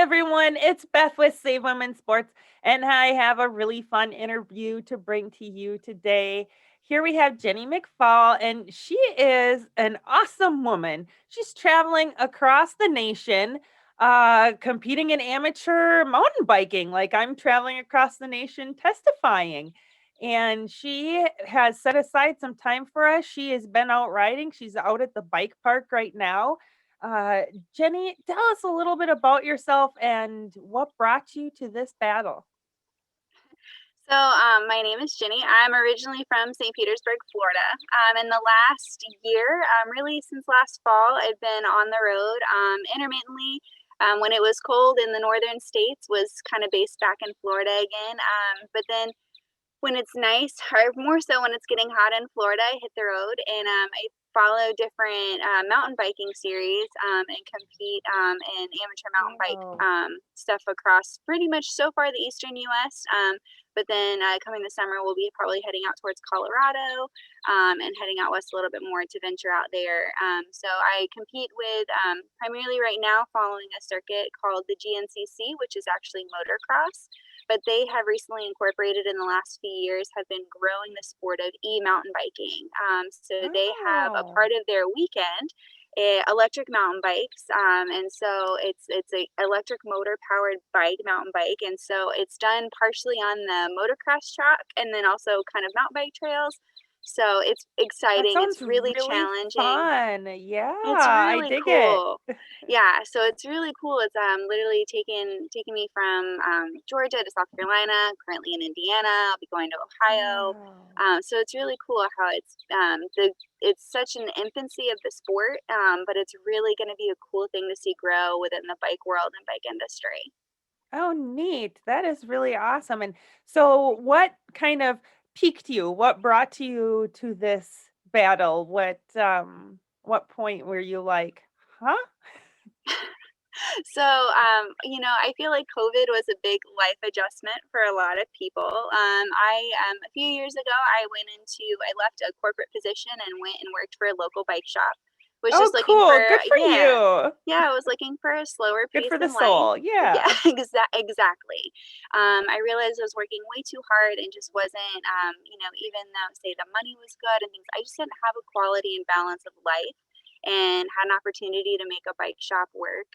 everyone, it's Beth with Save Women's Sports, and I have a really fun interview to bring to you today. Here we have Jenny McFall, and she is an awesome woman. She's traveling across the nation, competing in amateur mountain biking, like I'm traveling across the nation testifying. And she has set aside some time for us. She has been out riding. She's out at the bike park right now. Uh, Jenny, tell us a little bit about yourself and what brought you to this battle. My name is Ginny. I'm originally from St. Petersburg, Florida. In the last year, really since last fall, I've been on the road intermittently. When it was cold in the northern states, was kind of based back in Florida again. But then when it's nice, or more so when it's getting hot in Florida, I hit the road and I follow different mountain biking series and compete in amateur mountain bike Wow. stuff across pretty much so far the eastern U.S. But then coming this summer, we'll be probably heading out towards Colorado and heading out west a little bit more to venture out there. So I compete with primarily right now following a circuit called the GNCC, which is actually motocross, but they have recently incorporated in the last few years have been growing the sport of e-mountain biking. So they have a Oh, part of their weekend electric mountain bikes, and so it's a electric motor powered bike mountain bike, and so it's done partially on the motocross track and then also kind of mountain bike trails. So it's that exciting. It's sounds really really challenging. fun. Yeah, It's I really dig it. cool. Yeah, so it's really cool. It's literally taking me from Georgia to South Carolina, currently in Indiana. I'll be going to Ohio. Wow. So it's really cool how it's such an infancy of the sport, but it's really going to be a cool thing to see grow within the bike world and bike industry. Oh, neat. That is really awesome. And so, what kind of piqued you? What brought you to this battle? What point were you like, huh? I feel like COVID was a big life adjustment for a lot of people. A few years ago, I left a corporate position and went and worked for a local bike shop. Was Oh, just looking for, cool. Good for yeah, you. yeah, I was looking for a slower Good pace for the in life. soul. Yeah, Yeah. exactly. I realized I was working way too hard and just wasn't, even though say the money was good and things, I just didn't have a quality and balance of life and had an opportunity to make a bike shop work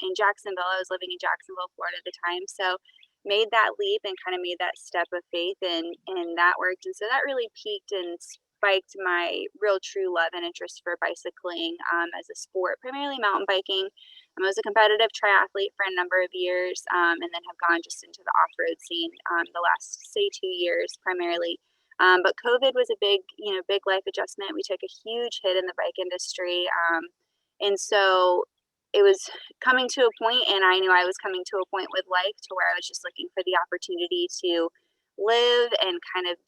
in Jacksonville. I was living in Jacksonville, Florida at the time. So made that leap and kind of made that step of faith and that worked. And so that really piqued and spiked my real true love and interest for bicycling as a sport, primarily mountain biking. I was a competitive triathlete for a number of years and then have gone just into the off-road scene the last, say, 2 years primarily. But COVID was a big life adjustment. We took a huge hit in the bike industry. And so it was coming to a point, and I knew I was coming to a point with life to where I was just looking for the opportunity to live and kind of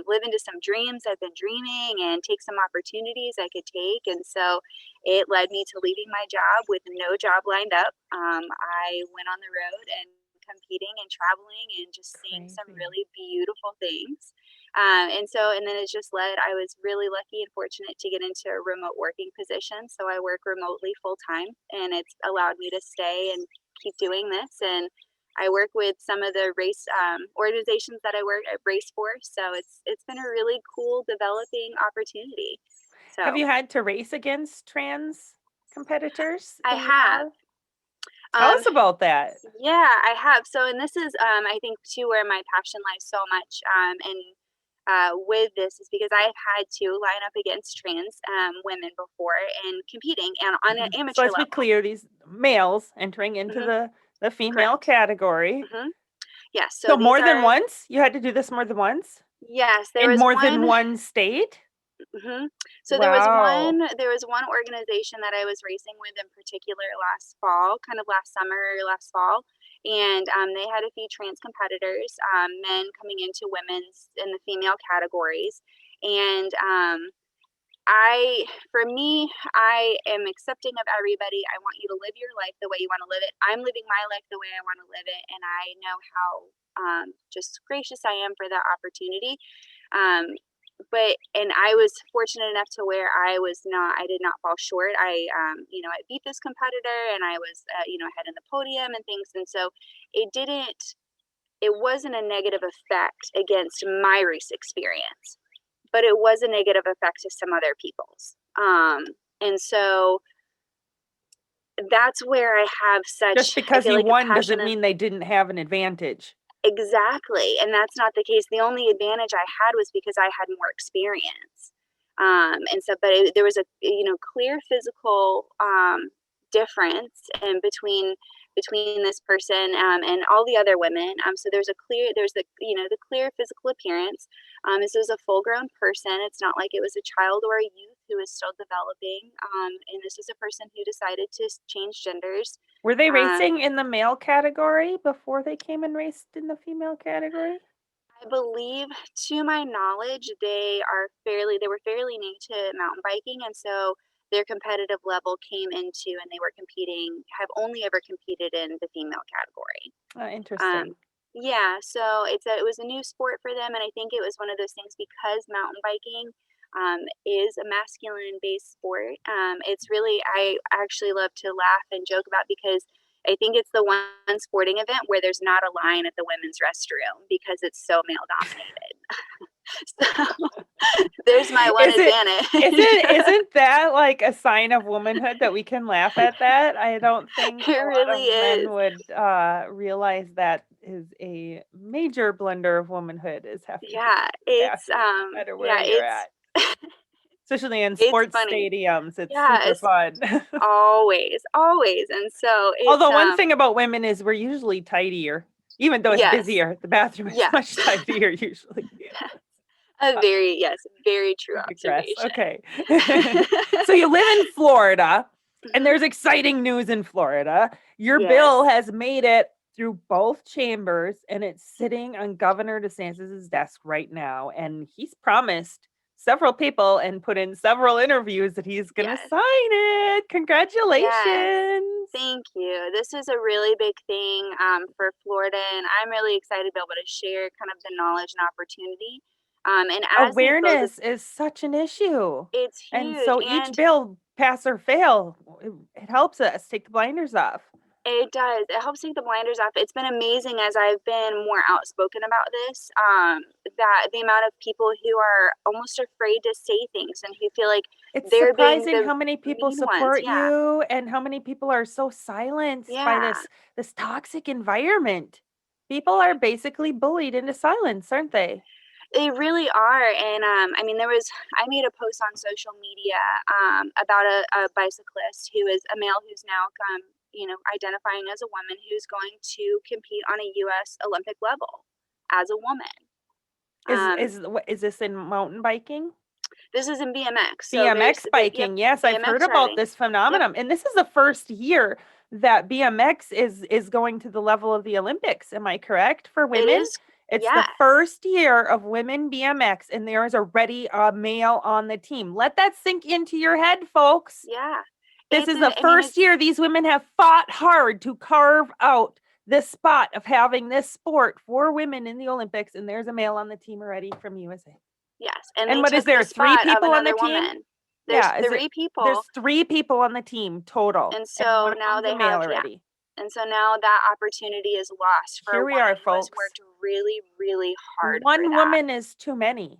live into some dreams I've been dreaming and take some opportunities I could take. And so it led me to leaving my job with no job lined up. I went on the road and competing and traveling and just seeing some Crazy. really beautiful things. And then it just led, I was really lucky and fortunate to get into a remote working position. So I work remotely full time and it's allowed me to stay and keep doing this. And I work with some of the race organizations that I race for. So it's been a really cool developing opportunity. Have So you had to race against trans competitors I in your have. Tell Um, us about that. yeah, I have. So, and this is, I think, too, where my passion lies so much. And with this is because I've had to line up against trans women before and competing and on an Mhm. So amateur let's be level. clear, these males entering into Hmm. the female Correct. category. Hmm. Yes. So So these more than are, once? You had to do this more than once? yes, there In was more than one. one state? Hmm. So Wow. there was one organization that I was racing with in particular last fall, kind of last summer or last fall, and they had a few trans competitors, men coming into women's in the female categories, and for me, I am accepting of everybody. I want you to live your life the way you want to live it. I'm living my life the way I want to live it, and I know how just gracious I am for that opportunity. Um, and I was fortunate enough to where I did not fall short. I beat this competitor and I was, ahead in the podium and things. And so it didn't, it wasn't a negative effect against my race experience, but it was a negative effect to some other people's. And so that's where Just I because feel you like a won passion doesn't of. mean they didn't have an advantage. Exactly, and that's not the case. The only advantage I had was because I had more experience. And so, but there was a clear physical difference in between this person and all the other women. So there's the clear physical appearance. This was a full grown person. It's not like it was a child or a youth who was still developing. And this was a person who decided to change genders. Were they Um, racing in the male category before they came and raced in the female category? I believe, to my knowledge, they were fairly new to mountain biking, and so their competitive level came into, and they were competing have only ever competed in the female category. Um, Interesting. yeah, so it was a new sport for them, and I think it was one of those things because mountain biking is a masculine-based sport. It's really I actually love to laugh and joke about because I think it's the one sporting event where there's not a line at the women's restroom because it's so male dominated. So there's my one Is it advantage. isn't that like a sign of womanhood that we can laugh at that? I don't think It a lot really of men is. would realize that is a major blunder of womanhood is having to Yeah, be the bathroom no matter where you're it's at. Especially in it's sports funny. stadiums. It's Yeah, super it's fun. always, always, and so Although one thing about women is we're usually tidier. Even though it's yes, busier, the bathroom is yeah, much tidier usually. a very yes, very true We digress. observation. Okay. So you live in Florida, and Mhm. there's exciting news in Florida. Your bill Yes, has made it through both chambers, and it's sitting on Governor DeSantis' desk right now. And he's promised several people and put in several interviews that he's going to yes, sign it. yes. Congratulations. Thank you. This is a really big thing for Florida, and I'm really excited to be able to share kind of the knowledge and opportunity. And as these bills, Awareness is such an issue. it's And huge, so each and bill, pass or fail, it helps us take the blinders off. it does. It helps take the blinders off. It's been amazing as I've been more outspoken about this, that the amount of people who are almost afraid to say things and who feel like It's they're being surprising the how many people mean ones. support Yeah. you and how many people are so silenced by Yeah. this toxic environment. People are basically bullied into silence, aren't they? They really are. And I mean, I made a post on social media about a bicyclist who is a male who's now identifying as a woman who's going to compete on a US Olympic level as a woman. Um, Is this in mountain biking? this is in BMX. So BMX yep, biking. Yes, I've heard BMX about riding. this Yep, phenomenon. And this is the first year that BMX is going to the level of the Olympics. Am I correct for it women? is. It's the Yes. first year of women BMX and there is already a male on the team. Let that sink into your head, folks. Yeah. This is the I mean, first year these women have fought hard to carve out this spot of having this sport for women in the Olympics and there's a male on the team already from USA. yes. And And they what is took the there? Three spot of people on the another team? woman. There's Yeah, is it three people. there's 3 people on the team total, And and so one of now them's a they male have, yeah. already. And so now that opportunity is lost for a Here we are, woman who has folks. worked really, really hard for One that. woman is too many.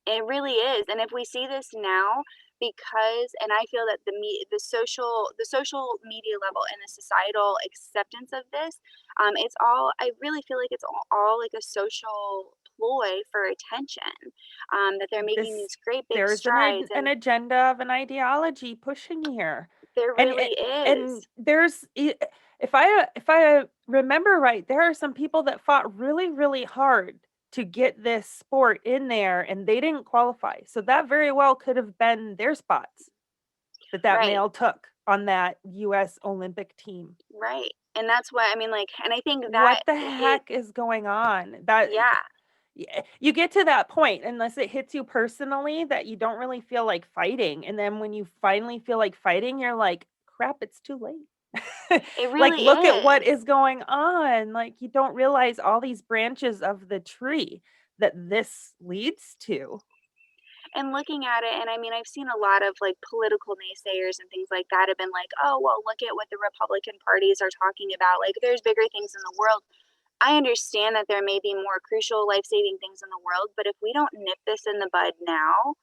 It really is. And if we see this now, and I feel that the social media level and the societal acceptance of this, I really feel like it's all like a social ploy for attention. That they're making This these great big there's strides, an and agenda of an ideology pushing here. there And really and is. if I remember right, there are some people that fought really, really hard to get this sport in there and they didn't qualify. So that very well could have been their spots that Right. male took on that US Olympic team. Right. And that's what I mean, like, and I think that What the it heck is going on? That yeah, you get to that point unless it hits you personally that you don't really feel like fighting. And then when you finally feel like fighting, you're like, crap, it's too late. it Like, really look at what is. is going on. Like, you don't realize all these branches of the tree that this leads to. And looking at it, and I mean, I've seen a lot of like political naysayers and things like that have been like, oh, well, look at what the Republican parties are talking about. Like, there's bigger things in the world. I understand that there may be more crucial life saving things in the world, but if we don't nip this in the bud now,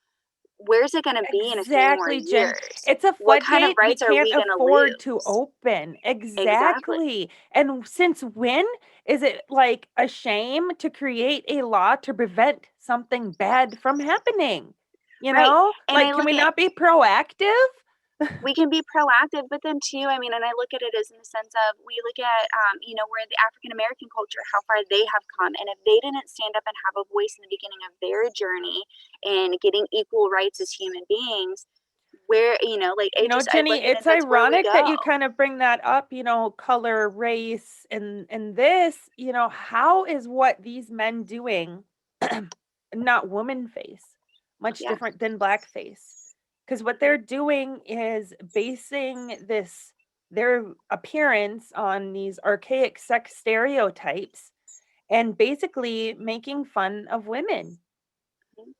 where's it going to be in a few more Exactly, Jen. years? It's a What kind of floodgate we rights are can't we going to afford to lose? open. Exactly. Exactly. And since when is it like a shame to create a law to prevent something bad from happening? You Right. know, And like, I can look we at not be proactive? we can be proactive, but then too, I mean, and I look at it as in the sense of we look at, you know, where the African American culture, how far they have come, and if they didn't stand up and have a voice in the beginning of their journey and getting equal rights as human beings, where you know, like You it know, just I Jenny, look at it's it, that's where we ironic that go. you kind of bring that up, color, race, and this, how is what these men doing not woman face, much Yeah. different than black face? Because what they're doing is basing their appearance on these archaic sex stereotypes and basically making fun of women. Mhm.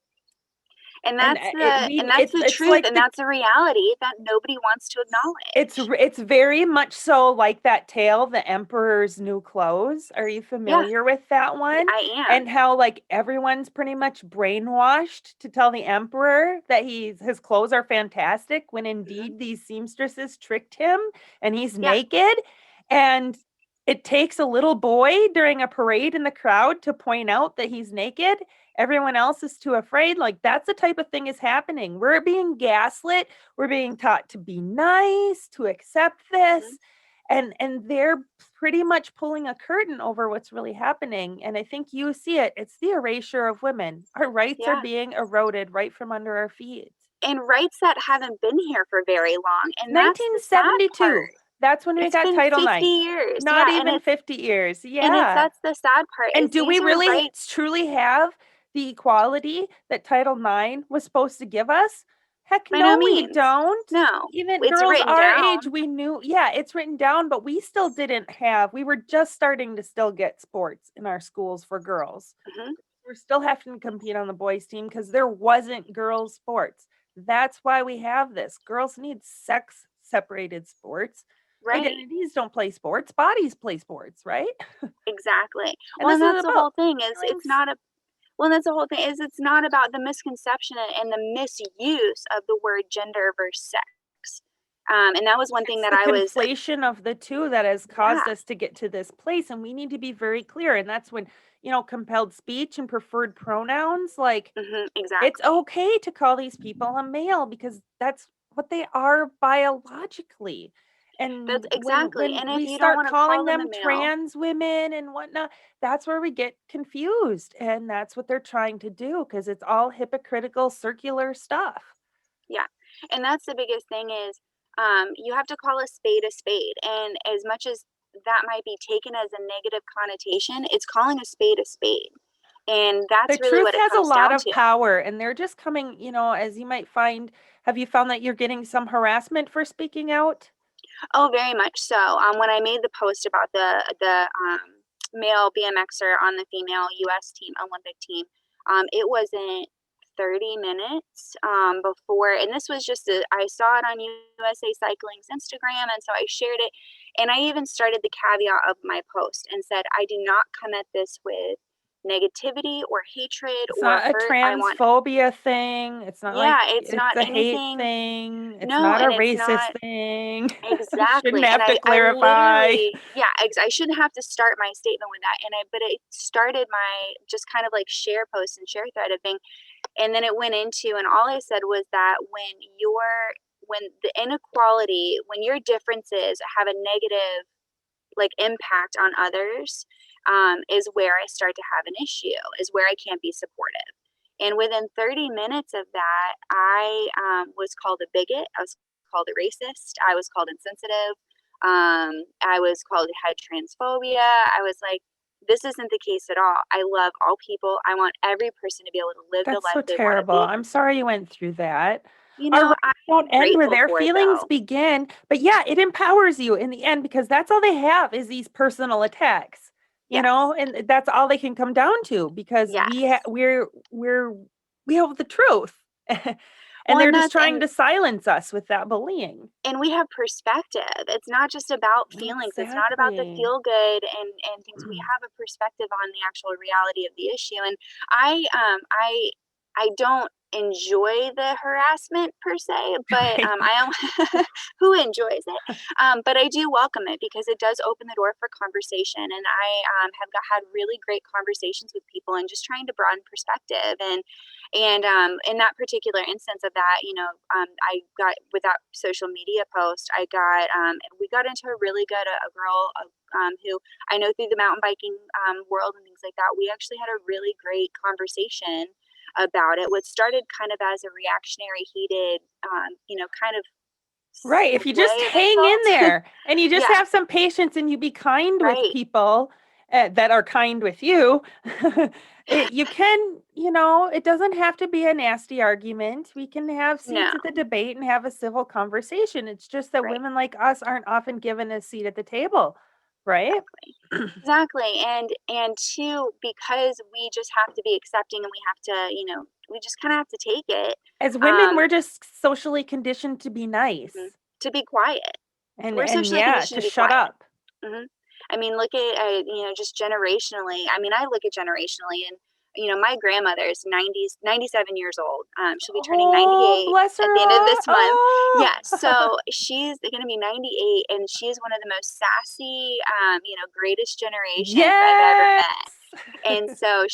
And And that's the it's truth, like and that's a reality that nobody wants to acknowledge. it's very much so like that tale, The Emperor's New Clothes. Are you Yeah, familiar with that one? I And am. how like everyone's pretty much brainwashed to tell the emperor that his clothes are fantastic when Hmm. indeed these seamstresses tricked him and he's Yeah. naked. And it takes a little boy during a parade in the crowd to point out that he's naked. Everyone else is too afraid. Like, that's the type of thing is happening. We're being gaslit, we're being taught to be nice, to accept Hmm. this, and they're pretty much pulling a curtain over what's really happening. And I think you see it. It's the erasure of women. Our rights are Yeah. being eroded right from under our feet. And rights that haven't been here for very long, and that's the sad 1972. part. That's when we It's got been Title 50 IX. years. Not Yeah, even 50 years. and it's Yeah. that's the sad part And is do we these are really rights truly have the equality that Title IX was supposed to give us? Heck by no no, we means. don't. No, Even it's girls written our age, down. we knew, yeah, it's written down, but we still didn't have, we were just starting to still get sports in our schools for girls. Hmm. We're still having to compete on the boys' team because there wasn't girls' sports. That's why we have this. Girls need sex separated sports. Right. Identities don't play sports, bodies play sports, right? Exactly. And Well, this and is that's the about whole thing is it's feelings. not a well, and that's the whole thing is it's not about the misconception and the misuse of the word gender versus sex. And that was one thing It's that the I was, conflation of the two that has caused yeah, us to get to this place, and we need to be very clear. And that's when, compelled speech and preferred pronouns, like, it's exactly. okay to call these people a male because that's what they are biologically. That's And when exactly. when And if we you don't start want to call calling them a them male, trans women and whatnot, that's where we get confused. And that's what they're trying to do because it's all hypocritical, circular stuff. yeah. And that's the biggest thing is you have to call a spade a spade. And as much as that might be taken as a negative connotation, it's calling a spade a spade. And The that's really truth what it has a comes lot down of to. power, and they're just coming, as you might find. Have you found that you're getting some harassment for speaking out? Oh, very much so. When I made the post about the male BMXer on the female U.S. team Olympic team, it wasn't 30 minutes before, and this was just I saw it on USA Cycling's Instagram, and so I shared it, and I even started the caveat of my post and said I do not come at this with negativity or hatred It's or not a hurt. I want, transphobia thing. It's not like yeah, it's it's not a hate anything. thing. It's No, not a and it's racist not. thing. I shouldn't Exactly, and have to I clarify. literally yeah, I shouldn't have to start my statement with that, and I but it started my just kind of like share post and share thread of thing, and then it went into and all I said was that when the inequality, when your differences have a negative, like, impact on others, is where I start to have an issue, is where I can't be supportive, and within 30 minutes of that, I, was called a bigot, I was called a racist, I was called insensitive, I was called had transphobia, I was like, "This isn't the case at all. I love all people. I want every person to be able to live the That's life so they wanna terrible. be." I'm sorry you went through that. You Our know, rights don't I'm end where grateful their for it, feelings though. begin. But yeah, it empowers you in the end because that's all they have is these personal attacks, Yes. and that's all they can come down to because Yes. we have the truth. And Well, they're and just that's trying to silence us with that bullying. and we have perspective. It's not just about feelings. It's not about the Exactly. feel good and things. We have a perspective on the actual reality of the issue. And I don't enjoy the harassment per se, but Right. I am who enjoys it. But I do welcome it because it does open the door for conversation. And I had really great conversations with people and just trying to broaden perspective and in that particular instance of that, I got with that social media post, we got into a really good a girl who I know through the mountain biking world and things like that. We actually had a really great conversation about it. What started kind of as a reactionary, heated, kind of Right, if you just slight hang in insult. there and you just Yeah, have some patience and you be kind with right. people, that are kind with you, you can, it doesn't have to be a nasty argument. We can have No, seats at the debate and have a civil conversation. It's just that right. women like us aren't often given a seat at the table, right? Exactly. Exactly, and two, because we just have to be accepting and we have to, we just kinda have to take it, As women, um, we're just socially conditioned to be mhm, nice to be quiet. and We're and socially yeah, conditioned to to be shut quiet. up. Mhm. I mean, look at, just generationally. I mean, I look at generationally and, my grandmother is 97 years old. She'll be turning Oh, 98 bless at her the end of heart. this month. Oh. Yeah, so she's gonna be 98, and she's one of the most sassy, greatest generations I've ever Yes. met. And so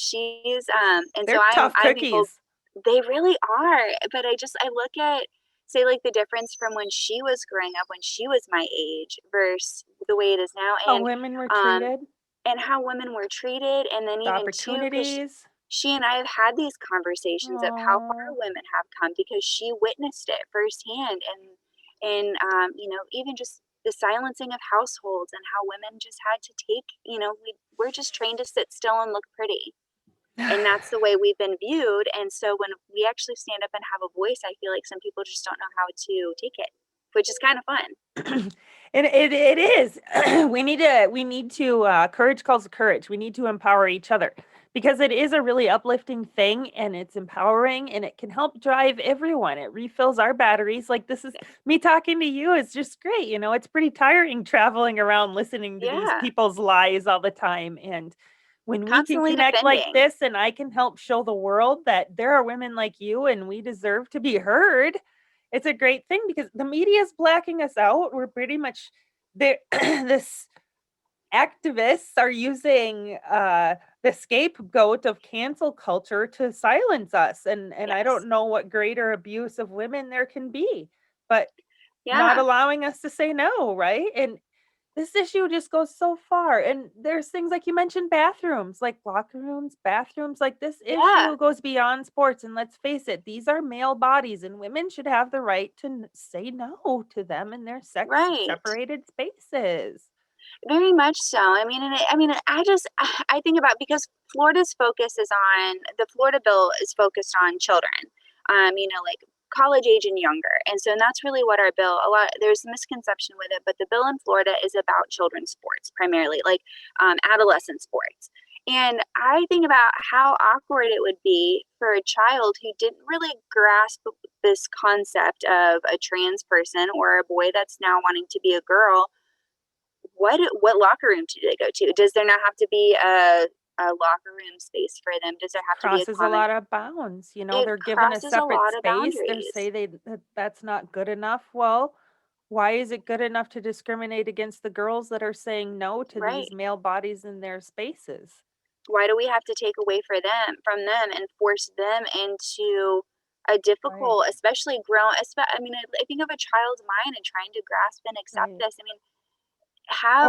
They're tough I'm thankful cookies. they really are, but I look at, say, like, the difference from when she was growing up, when she was my age versus the way it is now, How women were um, treated, and how women were treated, and then the even too, because opportunities. she and I have had these conversations of how far Oh. women have come because she witnessed it firsthand, and even just the silencing of households and how women just had to take, we're just trained to sit still and look pretty, and that's the way we've been viewed. And so when we actually stand up and have a voice, I feel like some people just don't know how to take it, which is kind of fun. And it is. We need to courage calls to courage. We need to empower each other because it is a really uplifting thing and it's empowering and it can help drive everyone. It refills our batteries. Like this is me talking to you. It's just great. It's pretty tiring traveling around listening to these Yeah, people's lies all the time. And when we can constantly connect like defending. this and I can help show the world that there are women like you and we deserve to be heard, it's a great thing because the media is blacking us out. We're pretty much there. This activists are using the scapegoat of cancel culture to silence us, and I Yes. don't know what greater abuse of women there can be, but not Yeah. allowing us to say no, right? And this issue just goes so far. And there's things like you mentioned bathrooms, like locker rooms, bathrooms, like this Yeah. issue goes beyond sports. And let's face it, these are male bodies, and women should have the right to say no to them in their sex Right. separated spaces. Very much so. I think about, because Florida's focus is on the Florida bill is focused on children, like college age and younger. And so, and that's really what our bill, there's a misconception with it, but the bill in Florida is about children's sports primarily, like adolescent sports. And I think about how awkward it would be for a child who didn't really grasp this concept of a trans person or a boy that's now wanting to be a girl. What locker room do they go to? Does there not have to be a locker room space for them? Does there have to be a Crosses a common? lot of bounds. It They're given a crosses a separate lot of space. They say boundaries. that's not good enough. Well, why is it good enough to discriminate against the girls that are saying no to Right. these male bodies in their spaces? Why do we have to take away from them and force them into a Right. difficult, especially I think of a child's mind and trying to grasp and accept Right. this. I mean,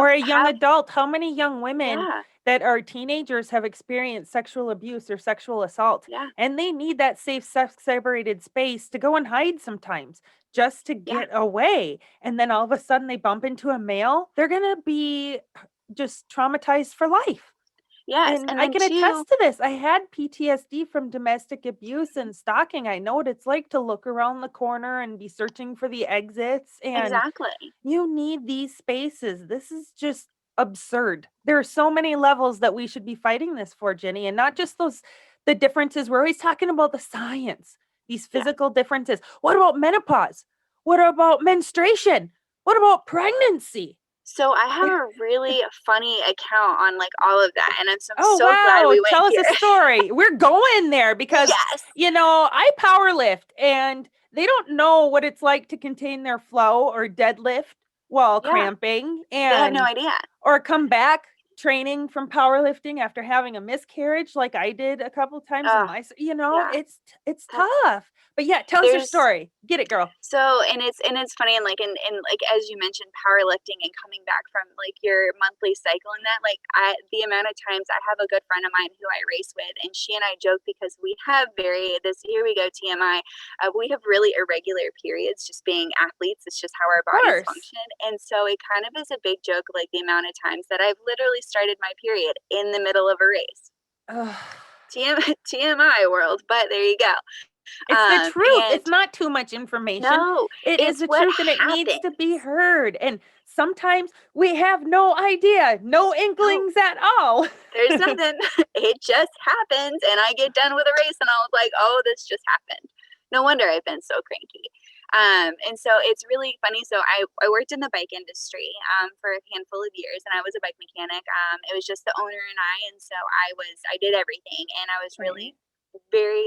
Or a young have adult. How many young women yeah, that are teenagers have experienced sexual abuse or sexual assault, yeah, and they need that safe, separated space to go and hide sometimes just to yeah, get away. And then all of a sudden they bump into a male, they're going to be just traumatized for life. yes, And and I then can two, attest to this. I had PTSD from domestic abuse and stalking. I know what it's like to look around the corner and be searching for the exits. And exactly, you need these spaces. This is just absurd. There are so many levels that we should be fighting this for, Jenny, and not just the differences. We're always talking about the science. these Yeah. physical differences. What about menopause? What about menstruation? What about pregnancy? So I have a really funny account on like all of that, and I'm Oh, so glad wow. we went Tell us here. a story. We're going there because, Yes. I power lift and they don't know what it's like to contain their flow or deadlift while Yeah. cramping They have no and idea. or come back training from powerlifting after having a miscarriage like I did a couple times in Oh, my, yeah. it's That's tough. But yeah, tell us your there's story. Get it, girl. So, and it's funny, and like as you mentioned, powerlifting and coming back from like your monthly cycle and that, like the amount of times I have a good friend of mine who I race with, and she and I joke because we have here we go TMI, we have really irregular periods just being athletes. It's just how our Of bodies course. function, and so it kind of is a big joke, like the amount of times that I've literally started my period in the middle of a race. Ugh. TMI world, but there you go. It's the truth. And It's not too much information. no, It is it's the what truth and it needs to be happens. heard. And sometimes we have no idea, no No, inklings at all. there's nothing. It just happens. And I get done with a race and I was like, oh, this just happened. No wonder I've been so cranky. And so it's really funny. So I worked in the bike industry for a handful of years and I was a bike mechanic. It was just the owner and I. And so I did everything. And I was Right. really very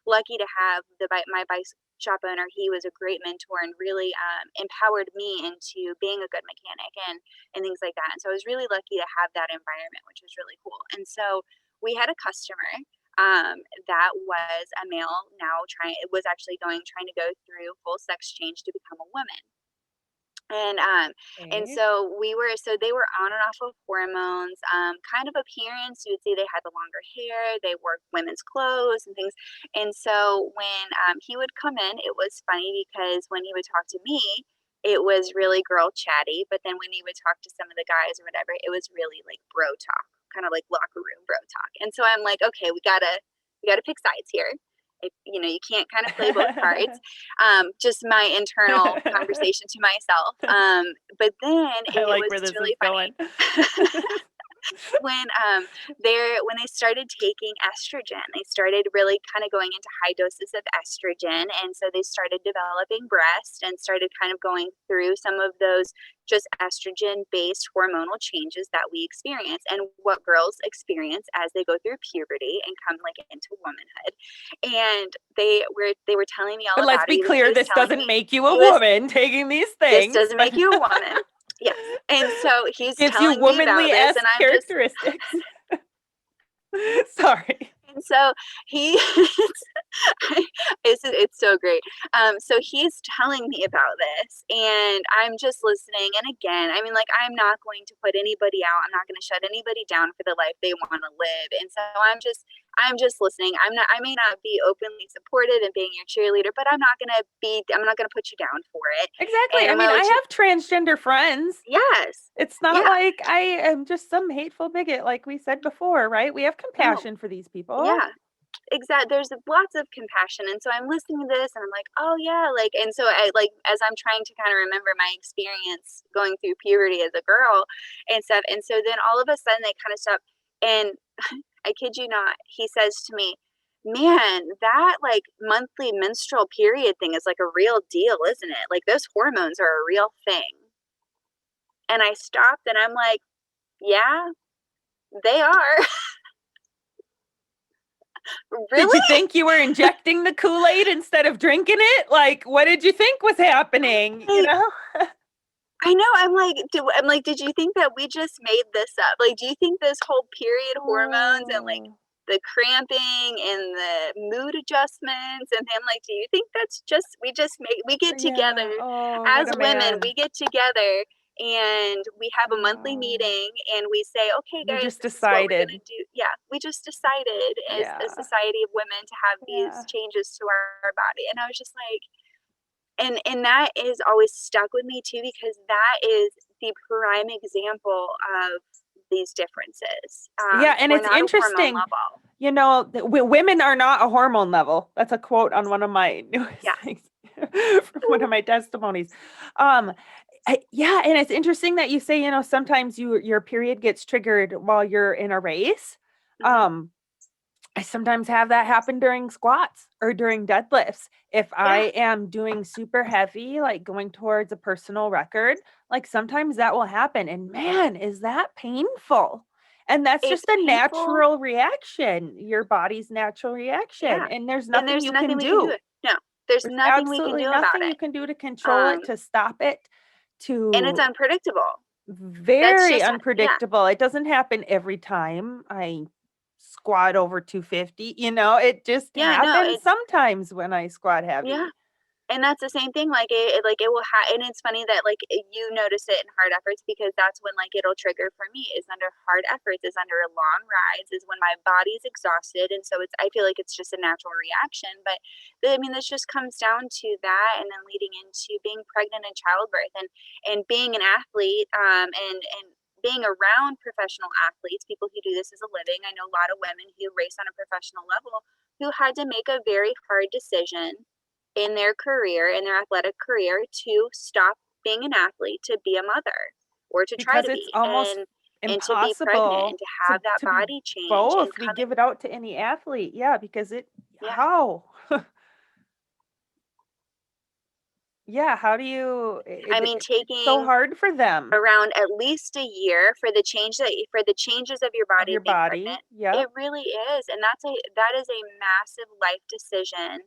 lucky to have my bike shop owner. He was a great mentor and really empowered me into being a good mechanic and things like that. And so I was really lucky to have that environment, which was really cool. And so we had a customer that was a male now was actually trying to go through full sex change to become a woman. And Okay. so they were on and off of hormones, kind of appearance. You would see they had the longer hair, they wore women's clothes and things. And so when he would come in, it was funny because when he would talk to me, it was really girl chatty. But then when he would talk to some of the guys or whatever, it was really like bro talk, kind of like locker room bro talk. And so I'm like, okay, we gotta pick sides here. You can't kind of play both cards. Just my internal conversation to myself. But then I it like was where this is really going. funny. When they started taking estrogen, they started really kind of going into high doses of estrogen, and so they started developing breast and started kind of going through some of those just estrogen based hormonal changes that we experience and what girls experience as they go through puberty and come like into womanhood. And they were telling me all But let's about it. be clear, He was this telling doesn't me make you a he was woman taking these this things, doesn't but make you a woman. Yes. And so he's gives you telling me about this, and womanly-esque I'm just characteristics. Sorry. and so he it's so great. So he's telling me about this, and I'm just listening. And again, I mean, like, I'm not going to put anybody out. I'm not going to shut anybody down for the life they want to live. And so I'm just listening. I may not be openly supported and being your cheerleader, but I'm not going to put you down for it. Exactly. And I I'm mean, going to I let you, have transgender friends. yes, It's not yeah, like I am just some hateful bigot like we said before, right? We have no, compassion for these people. yeah. Exactly. There's lots of compassion, and so I'm listening to this and I'm like, oh yeah, like, and so I like, as I'm trying to kind of remember my experience going through puberty as a girl and stuff, and so then all of a sudden they kind of stop, and I kid you not, he says to me, man, that like monthly menstrual period thing is like a real deal, isn't it? Like those hormones are a real thing. And I stopped and I'm like, yeah, they are. Did you Really? think you were injecting the Kool-Aid instead of drinking it? Like, what did you think was happening? Like, I know. I'm like, did you think that we just made this up? Like, do you think this whole period hormones and like Oh, the cramping and the mood adjustments and I'm like, do you think that's just we get together yeah. Oh, as what a women, we man. get together and we have a monthly Wow. meeting and we say, okay, You guys, just this is what we're gonna decided. do. Yeah, we just decided as a Yeah. society of women to have these Yeah. changes to our body, and I was just like, and that is always stuck with me too because that is the prime example of these differences. Yeah, and We're it's not a hormone interesting. level. Women are not a hormone level. That's a quote on one of my newest Yeah. things from one of my testimonies. Um, yeah, and it's interesting that you say, sometimes your period gets triggered while you're in a race. Hmm. Um, I sometimes have that happen during squats or during deadlifts. If Yeah, I am doing super heavy, like going towards a personal record, like sometimes that will happen. And man, is that painful. And that's it's just a painful. natural reaction, your body's natural reaction. Yeah, And there's and nothing there's you nothing can we can do. do. No, there's There's nothing we can absolutely do about nothing it. you can do to control it, Um, to stop it, and it's to unpredictable. That's very just yeah, unpredictable. It doesn't happen every time I squat over 250, it just yeah, no, happens sometimes when I squat yeah. heavy. And that's the same thing, like, it will and it's funny that, like, you notice it in hard efforts because that's when, like, it'll trigger for me is under hard efforts, is under long rides, is when my body's exhausted, and so I feel like it's just a natural reaction, but, I mean, this just comes down to that and then leading into being pregnant and childbirth and being an athlete, and being around professional athletes, people who do this as a living. I know a lot of women who race on a professional level who had to make a very hard decision in their career, in their athletic career, to stop being an athlete, to be a mother, or to try Because to it's be, almost and to be pregnant and impossible to to have that be body change and both. We coming. give it out to any athlete. Yeah, because Yeah. how? Yeah, how do you I mean, it's so taking hard for them around at least a year for for the changes of your of body your of being body. pregnant. Yep. It really is. And that is a massive life decision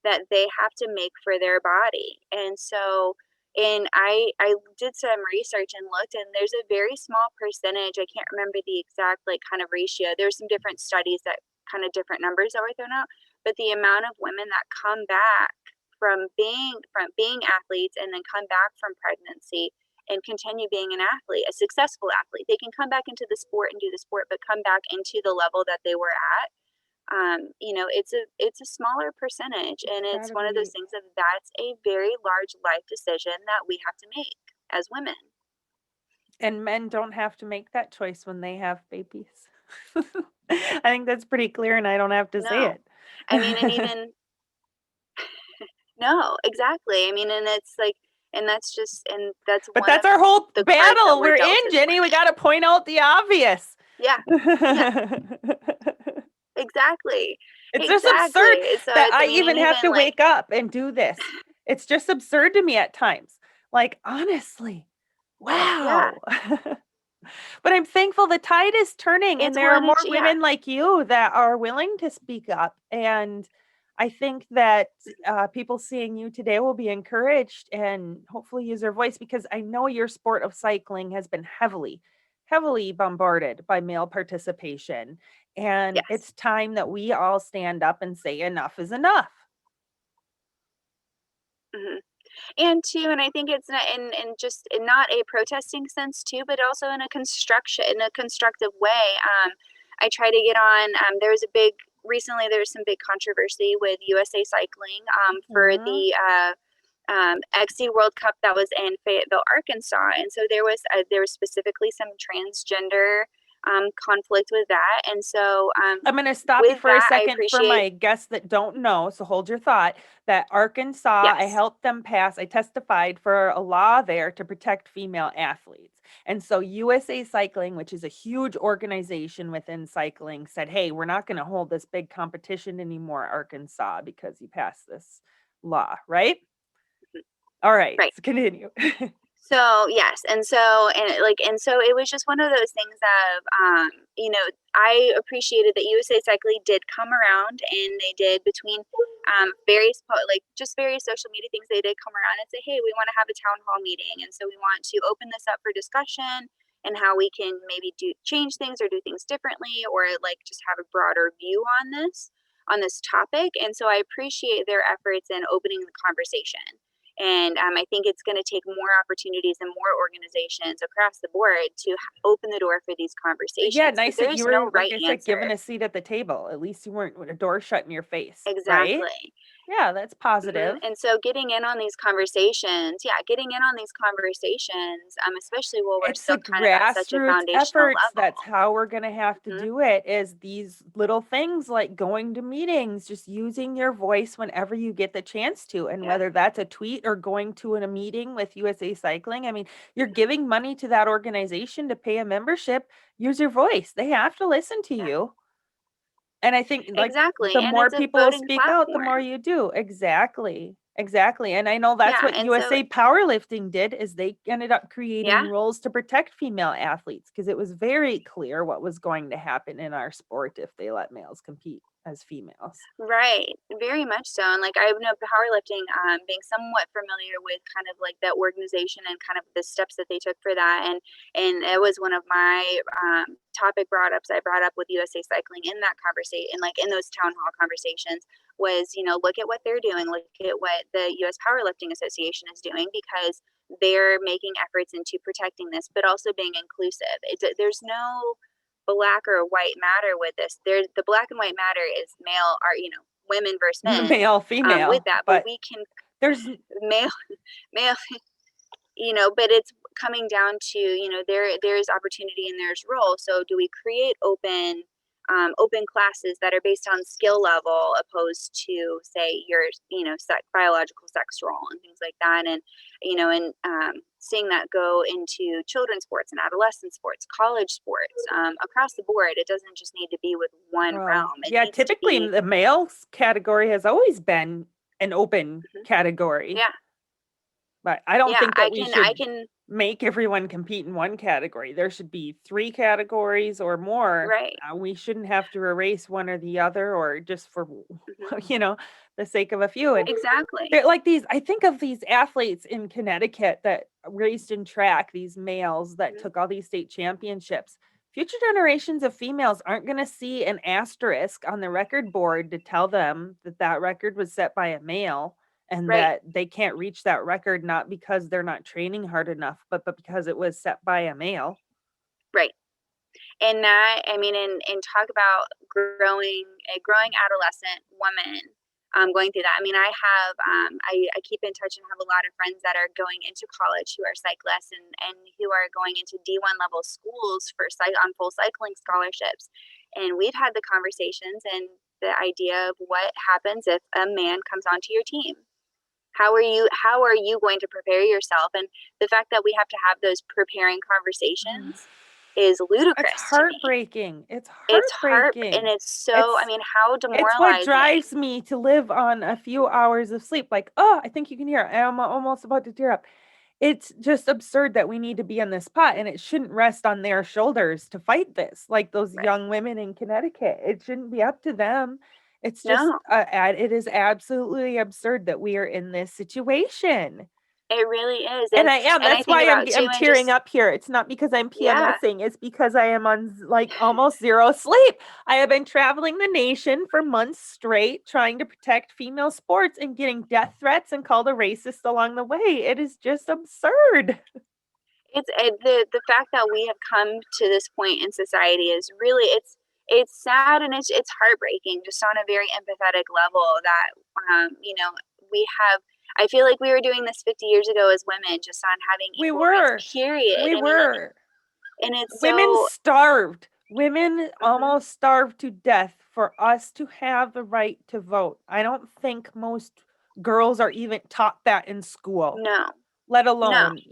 that they have to make for their body. And so, and I did some research and looked, and there's a very small percentage. I can't remember the exact like kind of ratio. There's some different studies that kind of different numbers that were thrown out, but the amount of women that come back from being athletes and then come back from pregnancy and continue being an athlete, a successful athlete. They can come back into the sport and do the sport, but come back into the level that they were at. It's a smaller percentage, It's and it's gotta one of those be. things that that's a very large life decision that we have to make as women. And men don't have to make that choice when they have babies. I think that's pretty clear, and I don't have to say No, I mean, and it. even no, exactly. I mean, and it's like, and that's just, and that's But one that's of our whole the cards that battle we're we're dealt in, as Jenny. We women. gotta point out the obvious. Yeah, yeah, exactly, It's just absurd exactly. So that it's, I I mean, and even have even to like, wake up and do this. It's just absurd to me at times. Like, honestly, yeah, wow. But I'm thankful the tide is turning and it's there are one, more it's, yeah, women like you that are willing to speak up. And I think that people seeing you today will be encouraged and hopefully use their voice because I know your sport of cycling has been heavily, heavily bombarded by male participation. And yes. it's time that we all stand up and say enough is enough. Hmm. And too, and I think it's not in just in not a protesting sense too, but also in a constructive way. I try to get on. There was a big recently. There was some big controversy with USA Cycling for Mhm. the XC World Cup that was in Fayetteville, Arkansas, and so there was specifically some transgender conflict with that, and so I'm going to stop you with for a that, I second for appreciate. my guests that don't know. So hold your thought that Arkansas, I Yes. helped them pass, I testified for a law there to protect female athletes. And so USA Cycling, which is a huge organization within cycling, said, hey, we're not going to hold this big competition anymore, Arkansas, because you passed this law, right? Mhm. All right, Right. so continue. So yes, and so it was just one of those things of I appreciated that USA Cycling did come around and they did between just various social media things, they did come around and say, hey, we want to have a town hall meeting, and so we want to open this up for discussion and how we can maybe do change things or do things differently or like just have a broader view on this topic. And so I appreciate their efforts in opening the conversation. And I think it's going to take more opportunities and more organizations across the board to open the door for these Yeah, conversations because nice that you there's were, no like right I said, given answer. a seat at the table. At least you weren't with a door shut in your face, right? Exactly. Yeah, that's positive. And so getting in on these conversations, yeah, getting in on these conversations, especially while we're It's the still kind of at such a grassroots foundational efforts. level. That's how we're going to have to Hmm. do it is these little things like going to meetings, just using your voice whenever you get the chance to. And Yeah. whether that's a tweet or going to a meeting with USA Cycling, I mean, you're Hmm. giving money to that organization to pay a membership. Use your voice. They have to listen to Yeah. you. And I think, like, Exactly, the and more it's a people voting speak out, the more platform. you do. Exactly. Exactly. And I know that's Yeah, what and so USA Powerlifting did is they ended up creating yeah. rules to protect female athletes because it was very clear what was going to happen in our sport if they let males compete as females. Right, very much so, and, like, I know powerlifting, being somewhat familiar with kind of, like, that organization and kind of the steps that they took for that, and it was one of my, topic brought ups I brought up with USA Cycling in that conversation, like, in those town hall conversations was, look at what they're doing, look at what the US Powerlifting Association is doing because they're making efforts into protecting this, but also being inclusive. There's no black or white matter with this. The black and white matter is male are women versus men Male, with female, that, but but we can there's male male but it's coming down to there is opportunity and there's role. So do we create open classes that are based on skill level opposed to say your biological sex role and things like that, and seeing that go into children's sports and adolescent sports, college sports, across the board. It doesn't just need to be with one well, realm. It yeah, needs to typically be the males category has always been an open mhm. category. Yeah, But I don't yeah, think that I we can I should can make everyone compete in one category. There should be 3 categories or more. right. We shouldn't have to erase one or the other or just for, Hmm. you know, the sake of a few. And Exactly. they're like these, I think of these athletes in Connecticut that raced in track, these males that Hmm. took all these state championships. Future generations of females aren't going to see an asterisk on the record board to tell them that that record was set by a male and Right, that they can't reach that record not because they're not training hard enough, but because it was set by a male. right. And that, I mean, and talk about growing adolescent woman, going through that. I mean, I keep in touch and have a lot of friends that are going into college who are cyclists and who are going into D1 level schools for on full cycling scholarships. And we've had the conversations and the idea of what happens if a man comes onto your team. How are you going to prepare yourself? And the fact that we have to have those preparing conversations is It's ludicrous to me. heartbreaking. It's It's and heartbreaking. it's so, I It's mean, how it's what demoralizing. drives me to live on a few hours of sleep. Like, oh, I think you can hear. I'm almost about to tear up. It's just absurd that we need to be in this spot and it shouldn't rest on their shoulders to fight this, like those Right. young women in Connecticut. It shouldn't be up to them. It's just, No, it is absolutely absurd that we are in this situation. it really is. And And I am. and I That's think why about too I'm and tearing just up here. It's not because I'm yeah, PMSing. It's because I am on like almost zero sleep. I have been traveling the nation for months straight trying to protect female sports and getting death threats and called a racist along the way. It is just absurd. the fact that we have come to this point in society is really it's sad and it's heartbreaking just on a very empathetic level that we have. I feel like we were doing this 50 years ago as women just on having We equal rights, were. period. We I mean, were. and it's Women so starved. Women mhm, almost starved to death for us to have the right to vote. I don't think most girls are even taught that in school, no, let no, alone,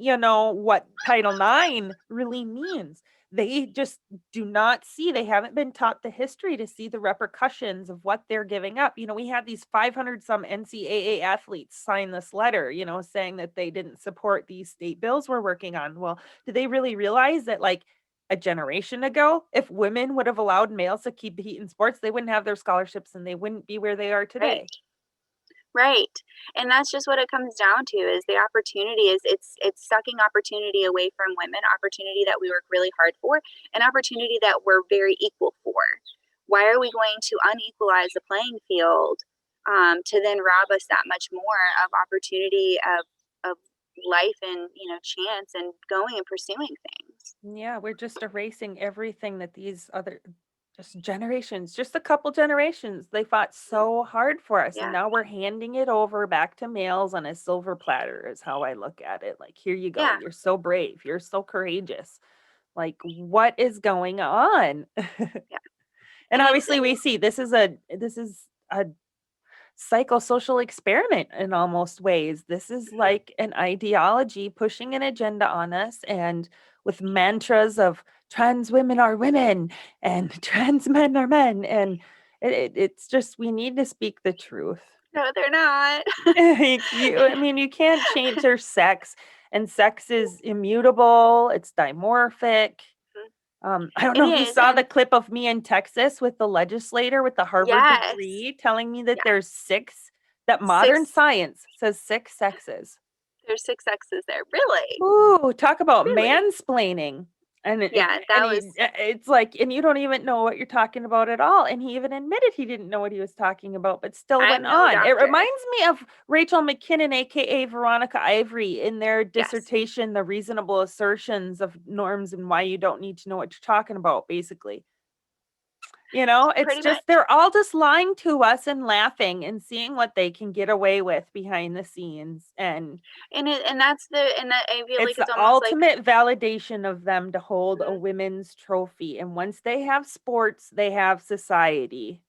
what Title IX really means. They just do not see, they haven't been taught the history to see the repercussions of what they're giving up. We had these 500 some NCAA athletes sign this letter, saying that they didn't support these state bills we're working on. Well, do they really realize that, like, a generation ago, if women would have allowed males to keep in sports, they wouldn't have their scholarships and they wouldn't be where they are right. today? Right. And that's just what it comes down to is the opportunity is it's sucking opportunity away from women, opportunity that we work really hard for, an opportunity that we're very equal for. Why are we going to unequalize the playing field to then rob us that much more of opportunity of life and chance and going and pursuing things? Yeah, we're just erasing everything that these other just generations, just a couple generations, they fought Mhm. so hard for us. And Yeah. now we're handing it over back to males on a silver platter, is how I look at it. Like, here you go. Yeah. You're so brave. You're so courageous. Like, what is going on? Yeah. And And it's obviously and we see this is a psychosocial experiment in almost ways. This is mhm. like an ideology pushing an agenda on us and with mantras of trans women are women and trans men are men. And It's just we need to speak the truth. No, they're not. I mean, you can't change their sex, and sex is immutable. It's dimorphic. I don't It know if you is, saw the and clip of me in Texas with the legislator with the Harvard yes, degree telling me that yeah, there's six, that modern 6 science says six sexes. there's 6 X's there. Really? Ooh, talk about Really? mansplaining. And Yeah, that was it's like, and you don't even know what you're talking about at all. And he even admitted he didn't know what he was talking about, but still I'm went no on. It doctor. reminds me of Rachel McKinnon, aka Veronica Ivory, in their Yes, dissertation, The Reasonable Assertions of Norms and Why You Don't Need to Know What You're Talking About, basically. It's pretty just much. they're all just lying to us and laughing and seeing what they can get away with behind the scenes. And And that's and that I feel it's like the it's almost like ultimate validation of them to hold a mhm, women's trophy. And once they have sports, they have society.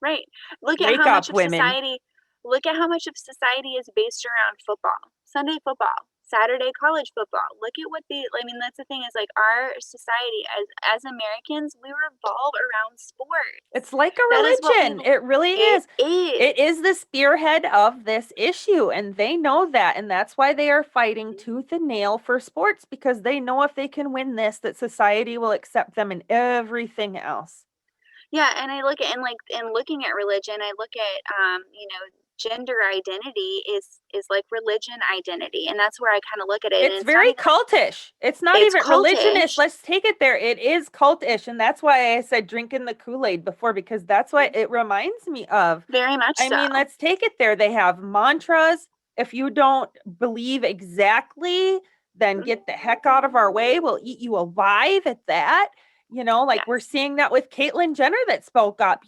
right. Look at Wake how much up, of women. society look at how much of society is based around football. Sunday football, Saturday college football. Look at what the I mean, that's the thing is like our society as Americans, we revolve around sports. It's like a That is what we religion. It really it is. It is. is the spearhead of this issue, and they know that. And that's why they are fighting Mhm. tooth and nail for sports because they know if they can win this, that society will accept them in everything else. Yeah, and I look at and like and looking at religion, I look at gender identity is like religion identity, and that's where I kind of look at it, and It's it's not very even like cultish. It's not it's even religionist. cultish, Let's take it there. It is cultish. And that's why I said drinking the Kool Aid before, because that's what mhm, it reminds me of. very much I so. mean, let's take it there. They have mantras. If you don't believe exactly, then Mhm. get the heck out of our way. We'll eat you alive at that. Like we're Yes, seeing that with Caitlyn Jenner that spoke up.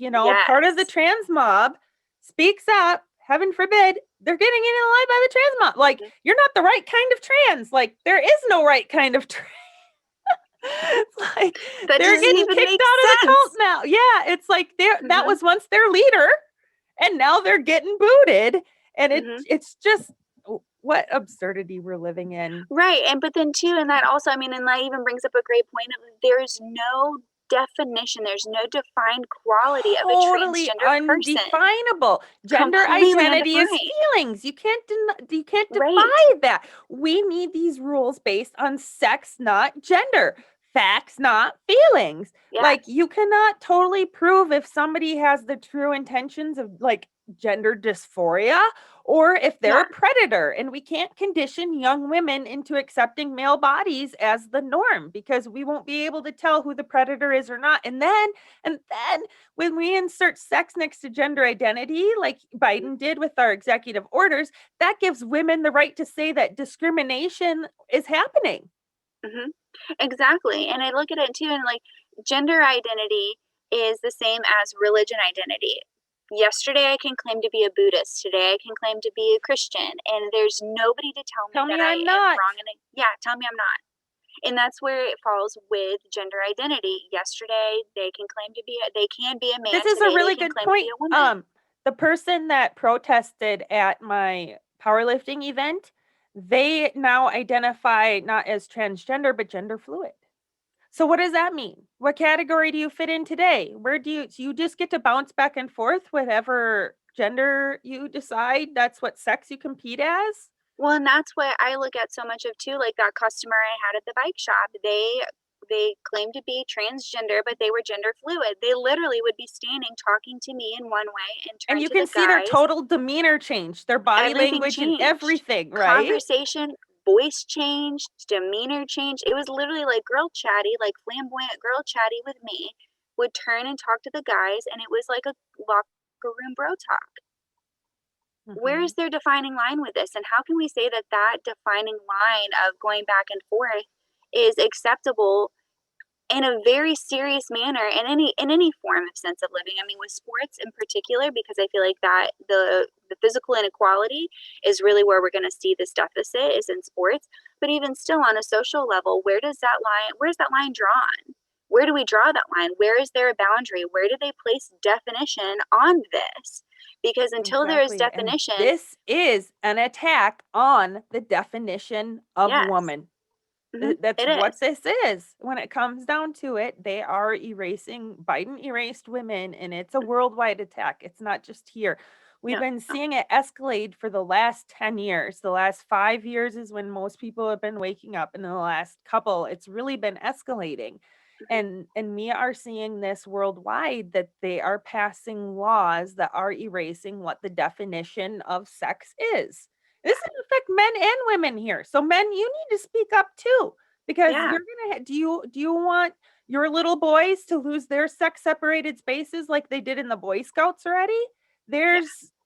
Part of the yes, trans mob speaks up. Heaven forbid they're getting eaten alive by the trans mob. Like, mhm. you're not the right kind of trans. Like, there is no right kind of trans. It's like That they're doesn't getting even kicked make out of the cult sense. now. Yeah, it's like that Hmm. was once their leader, and now they're getting booted. And Hmm. it's just what absurdity we're living in. Right, and but then too, and that also, I mean, and that even brings up a great point of there's no definition, there's no defined quality of a Totally transgender person. undefinable. Gender Completely identity is undefined. feelings. You can't Right. defy that. We need these rules based on sex, not gender. Facts, not feelings. Like, Yes. you cannot totally prove if somebody has the true intentions of like gender dysphoria or if they're Yeah. a predator. And we can't condition young women into accepting male bodies as the norm because we won't be able to tell who the predator is or not. And then when we insert sex next to gender identity, like Mhm. Biden did with our executive orders, that gives women the right to say that discrimination is happening. Mhm. Exactly, and I look at it too, and like gender identity is the same as religion identity. Yesterday, I can claim to be a Buddhist. Today, I can claim to be a Christian, and there's nobody to tell me Tell that me I I'm am not. wrong. And yeah, tell me I'm not. And that's where it falls with gender identity. Yesterday, they can be a This man. is a Today, they really can good claim to be point. a woman. The person that protested at my powerlifting event, they now identify not as transgender, but gender fluid. So what does that mean? What category do you fit in today? Where do you just get to bounce back and forth whatever gender you decide? That's what sex you compete as? Well, and that's what I look at so much of too, like that customer I had at the bike shop. They claimed to be transgender, but they were gender fluid. They literally would be standing talking to me in one way and And turn you to can the see their guys. total demeanor change, their body Everything language and changed. everything, right? Conversation, voice changed, demeanor changed. It was literally like girl chatty, like flamboyant girl chatty with me, would turn and talk to the guys, and it was like a locker room bro talk. Where is Mhm. their defining line with this? And how can we say that that defining line of going back and forth is acceptable in a very serious manner in any form of sense of living? I mean, with sports in particular, because I feel like that the physical inequality is really where we're going to see this deficit is in sports. But even still, on a social level, where's that line drawn? Where do we draw that line? Where is there a boundary? Where do they place definition on this? Because until there is Exactly. And definition, this is an attack on the definition of yes. woman. That's It what is. this is. When it comes down to it, they are erasing Biden erased women, and it's a worldwide attack. It's not just here. We've No, been no. seeing it escalate for the last 10 years. The last 5 years is when most people have been waking up, and in the last couple, it's really been escalating. Mhm. And we are seeing this worldwide, that they are passing laws that are erasing what the definition of sex is. This Yeah. is affect men and women here. So men, you need to speak up too, because Yeah. you're gonna. Do you want your little boys to lose their sex separated spaces like they did in the Boy Scouts already? Yeah.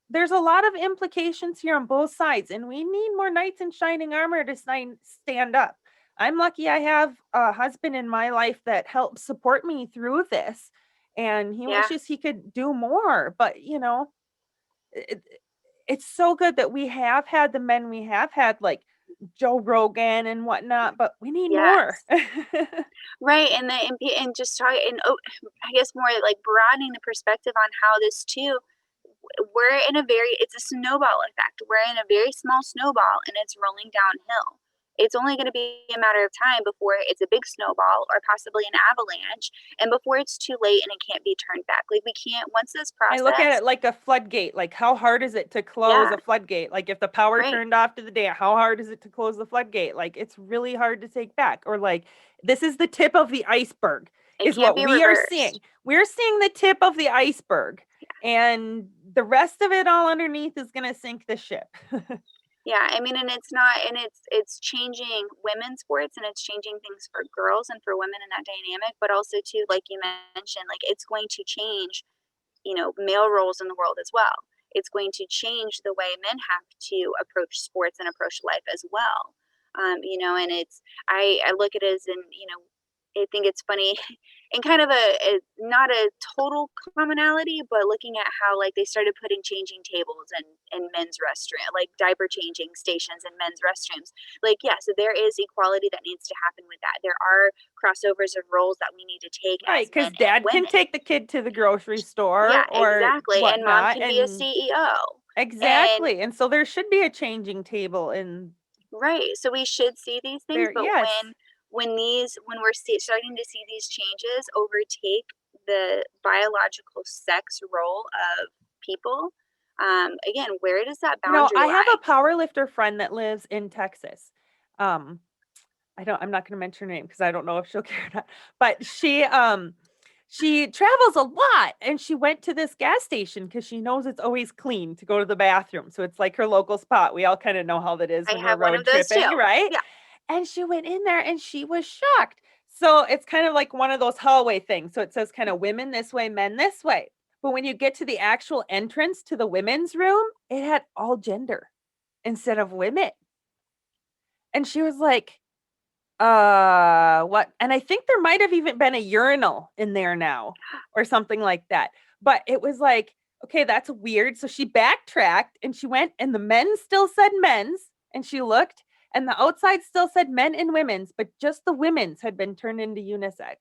There's a lot of implications here on both sides, and we need more knights in shining armor to stand up. I'm lucky I have a husband in my life that helps support me through this, and he Yeah. wishes he could do more. But it, it's so good that we have had the men we have had, like Joe Rogan and whatnot, but we need more. Yes. Right, and and just talk and I guess more like broadening the perspective on how this too we're in a very it's a snowball effect. We're in a very small snowball and it's rolling downhill. It's only going to be a matter of time before it's a big snowball or possibly an avalanche and before it's too late and it can't be turned back. Like we can't once this I look at process. it like a floodgate. Like, how hard is it to close Yeah, a floodgate? Like, if the power right. turned off to the day, how hard is it to close the floodgate? Like, it's really hard to take back. Or, like, this is the tip of the iceberg, It is can't what be we are seeing. reversed. We're seeing the tip of the iceberg, and the rest of it all underneath is going to sink the ship. Yeah, I mean, and it's not, and it's changing women's sports, and it's changing things for girls and for women in that dynamic, but also too, like you mentioned, like it's going to change, male roles in the world as well. It's going to change the way men have to approach sports and approach life as well. And I look at it as I think it's funny and kind of a not a total commonality, but looking at how like they started putting changing tables in men's restroom, like diaper changing stations in men's restrooms. Like, yes, there is equality that needs to happen with that. There are crossovers of roles that we need to take Right, as men because and dad can women. take the kid to the grocery store Yeah, or exactly. And mom whatnot. can be a And CEO. And exactly. And so there should be a changing table in right. So we should see these things, there. but Yes. when we're starting to see these changes overtake the biological sex role of people, again, where does that boundary I have lie? a power lifter friend that lives in Texas. Um, I'm not gonna mention her name because I don't know if she'll care or not. But she travels a lot, and she went to this gas station because she knows it's always clean to go to the bathroom. So it's like her local spot. We all kind of know how that is I when we're have one of road those tripping, too. right? Yeah. And she went in there and she was shocked. So it's kind of like one of those hallway things. So it says kind of women this way, men this way. But when you get to the actual entrance to the women's room, it had all gender instead of women. And she was like, what? And I think there might have even been a urinal in there now or something like that. But it was like, okay, that's weird. So she backtracked and she went, and the men still said men's, and she looked, and the outside still said men and women's, but just the women's had been turned into unisex.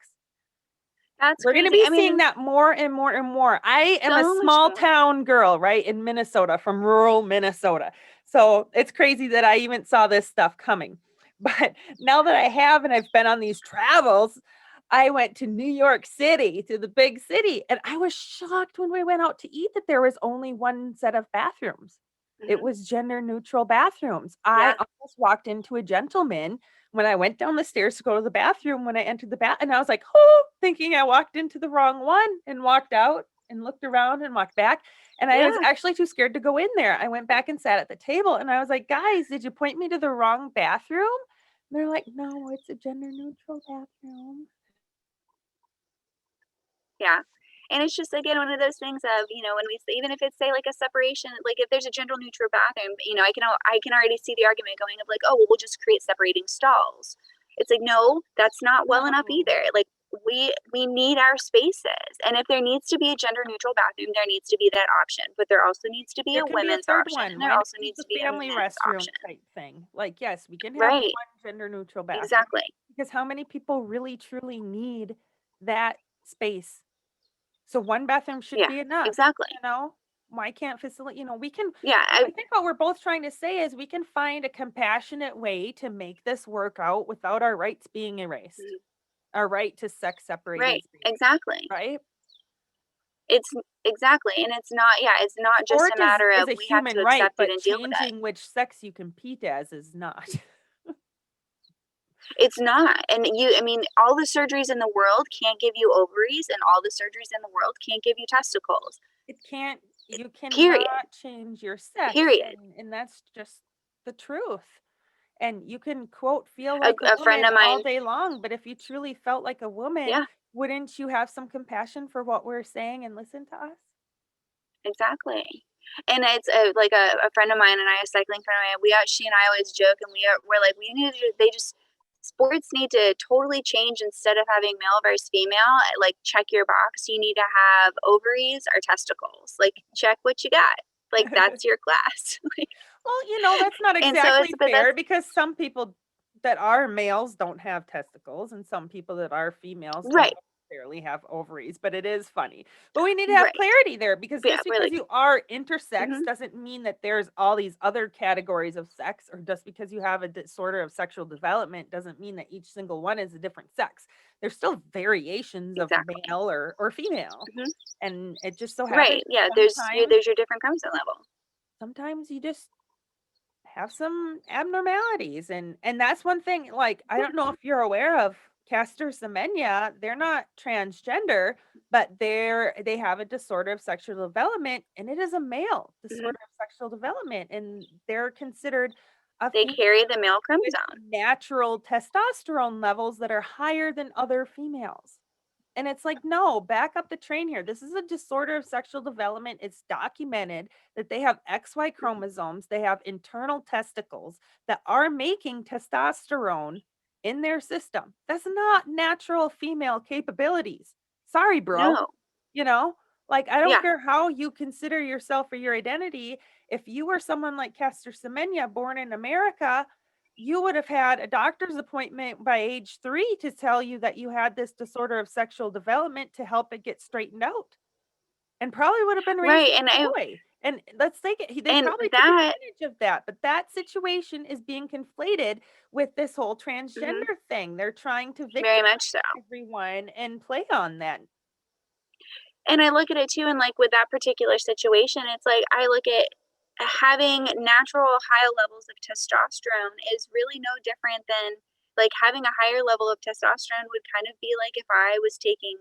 That's We're going to crazy. be I seeing mean, that more and more and more. I am a so much small more. town girl, right, in Minnesota, from rural Minnesota. So it's crazy that I even saw this stuff coming. But now that I have, and I've been on these travels, I went to New York City, to the big city, and I was shocked when we went out to eat that there was only one set of bathrooms. It Hmm. was gender neutral bathrooms. I Yeah. almost walked into a gentleman when I went down the stairs to go to the bathroom, when I entered the bath, and I was like, oh, thinking I walked into the wrong one, and walked out and looked around and walked back. And I was Yeah. actually too scared to go in there. I went back and sat at the table, and I was like, guys, did you point me to the wrong bathroom? And they're like, no, it's a gender neutral bathroom. Yeah. And it's just again one of those things of, when we say, even if it's say like a separation, like if there's a gender neutral bathroom, I can already see the argument going of like, oh well, we'll just create separating stalls. It's like, no, that's not well enough No, either. Like we need our spaces. And if there needs to be a gender neutral bathroom, there needs to be that option. But there also needs to be there a can be a women's third option and one. there Why not also use needs the to be a family men's restroom option. type thing? Like, yes, we can have Right. one gender neutral bathroom, Exactly. because how many people really truly need that space? So one bathroom should Yeah. be enough, Exactly. you know? Why can't facilitate, we can, Yeah, I think what we're both trying to say is we can find a compassionate way to make this work out without our rights being erased. mhm, Our right to sex separated right, space, exactly. right? It's exactly, and it's not just a Sport matter is of a we have human to right, accept it but and deal with it. changing which sex you compete as is not. It's not, and I mean, all the surgeries in the world can't give you ovaries, and all the surgeries in the world can't give you testicles. It can't, you Period. cannot change your sex, Period. and that's just the truth. And you can quote feel A, like a a friend woman of all mine, day long, but if you truly felt like a woman, yeah, wouldn't you have some compassion for what we're saying and listen to us? exactly. And it's like a friend of mine and I, a cycling friend of mine. She and I always joke, and we're like, we need to. They just sports need to totally change instead of having male versus female. Like, check your box. You need to have ovaries or testicles. Like, check what you got. Like, that's your class. Like, Well, that's not and so exactly but fair that's because some people that are males don't have testicles and some people that are females don't right, necessarily have ovaries, but it is funny. But we need to have right. clarity there because But yeah, just we're because like, you are intersex hmm doesn't mean that there's all these other categories of sex, or just because you have a disorder of sexual development doesn't mean that each single one is a different sex. There's still variations of exactly. male or female. Hmm And it just so happens Right. Yeah. sometimes There's your different chromosome level. sometimes you just have some abnormalities, and that's one thing, like, I don't know Yeah. if you're aware of Castor Semenya. They're not transgender, but they have a disorder of sexual development, and it is a male Hmm disorder of sexual development, and they're considered a They female carry the male with chromosome. natural testosterone levels that are higher than other females. And it's like, no, back up the train here. This is a disorder of sexual development. It's documented that they have XY chromosomes, they have internal testicles that are making testosterone in their system. That's not natural female capabilities. Sorry, bro. No. You know, like, I don't Yeah. care how you consider yourself or your identity. If you were someone like Castor Semenya, born in America, you would have had a doctor's appointment by age 3 to tell you that you had this disorder of sexual development to help it get straightened out, and probably would have been raised Right. as a boy. And let's take it, they And probably took that advantage of that, but that situation is being conflated with this whole mhm, transgender thing. They're trying to very victimize much so. everyone and play on that. And I look at it too, and like with that particular situation, it's like I look at having natural high levels of testosterone is really no different than like having a higher level of testosterone would kind of be like if I was taking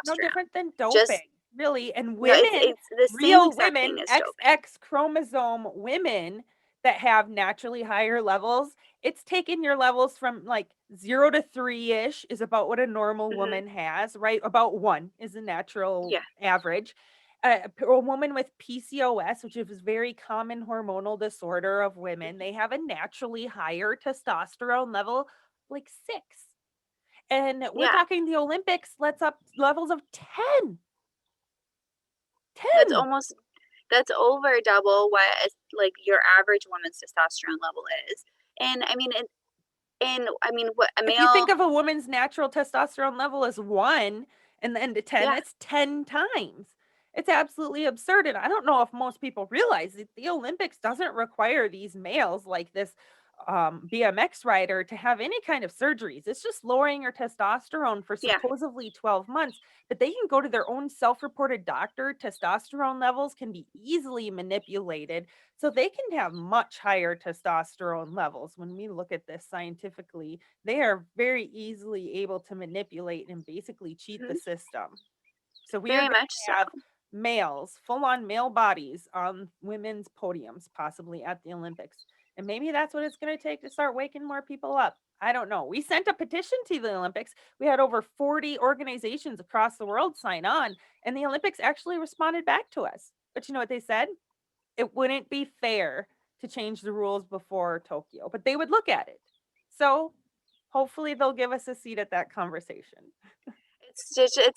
No testosterone. different than Just doping, really. And no, women, it's the same real exact women, thing as doping. XX chromosome women that have naturally higher levels, it's taken your levels from like 0 to 3 ish is about what a normal Hmm woman has, right? About one is a natural Yeah. average. A woman with PCOS, which is a very common hormonal disorder of women, they have a naturally higher testosterone level, like 6. And we're Yeah. talking the Olympics lets up levels of 10. That's 10. almost that's over double what like your average woman's testosterone level is. And I mean, and I mean, what a If you think male, of a woman's natural testosterone level as 1 and then to 10, yeah, that's 10 times. It's absolutely absurd. And I don't know if most people realize that the Olympics doesn't require these males like this BMX rider to have any kind of surgeries. It's just lowering your testosterone for yeah, supposedly 12 months, but they can go to their own self reported doctor. Testosterone levels can be easily manipulated. So they can have much higher testosterone levels when we look at this scientifically. They are very easily able to manipulate and basically cheat the mhm, system. So we are very going much to so. have males, full on male bodies on women's podiums, possibly at the Olympics. And maybe that's what it's going to take to start waking more people up. I don't know. We sent a petition to the Olympics. We had over 40 organizations across the world sign on, and the Olympics actually responded back to us. But you know what they said? It wouldn't be fair to change the rules before Tokyo, but they would look at it. So hopefully they'll give us a seat at that conversation.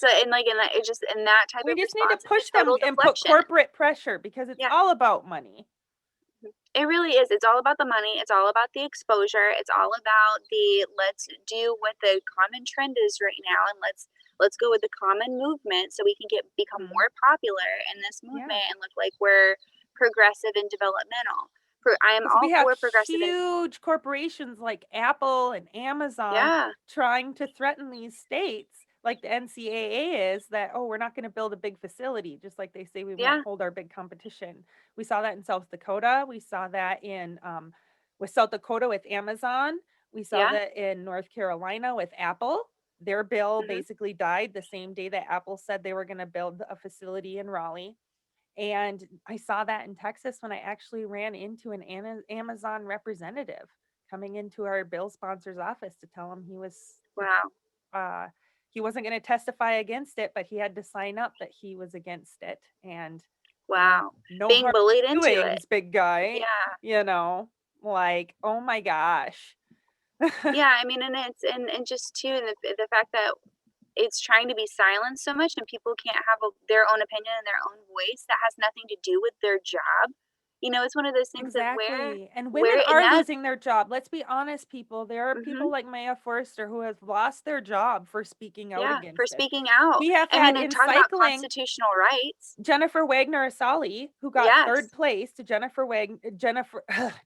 And like in that, it just in that type We of just need to response, it's push a total them and put deflection. corporate pressure because it's Yeah, all about money. it really is. It's all about the money. It's all about the exposure. It's all about the let's do what the common trend is right now, and let's go with the common movement so we can become Mhm. more popular in this Yeah. movement and look like we're progressive and developmental. I am 'Cause we all have for progressive and huge corporations like Apple and Amazon yeah, trying to threaten these states, like the NCAA is, that, "Oh, we're not gonna build a big facility," just like they say we won't yeah, hold our big competition. We saw that in South Dakota, we saw that in, with South Dakota with Amazon, we saw yeah, that in North Carolina with Apple. Their bill mhm, basically died the same day that Apple said they were gonna build a facility in Raleigh. And I saw that in Texas when I actually ran into an Amazon representative coming into our bill sponsor's office to tell him wow, uh, he wasn't going to testify against it, but he had to sign up that he was against it. And wow. no Being hard bullied into it. doings, big guy. Yeah. You know, like, oh my gosh. Yeah, I mean, and it's and just too, and the fact that it's trying to be silenced so much and people can't have their own opinion and their own voice that has nothing to do with their job. You know, it's one of those things of Exactly, and women where and are that losing their job. Let's be honest, people. There are mhm, people like Maya Forrester who have lost their job for speaking out yeah, for against it. speaking out. We have I mean, had and in talk about cycling constitutional rights. Jennifer Wagner Asali, who got third Yes. place to Jennifer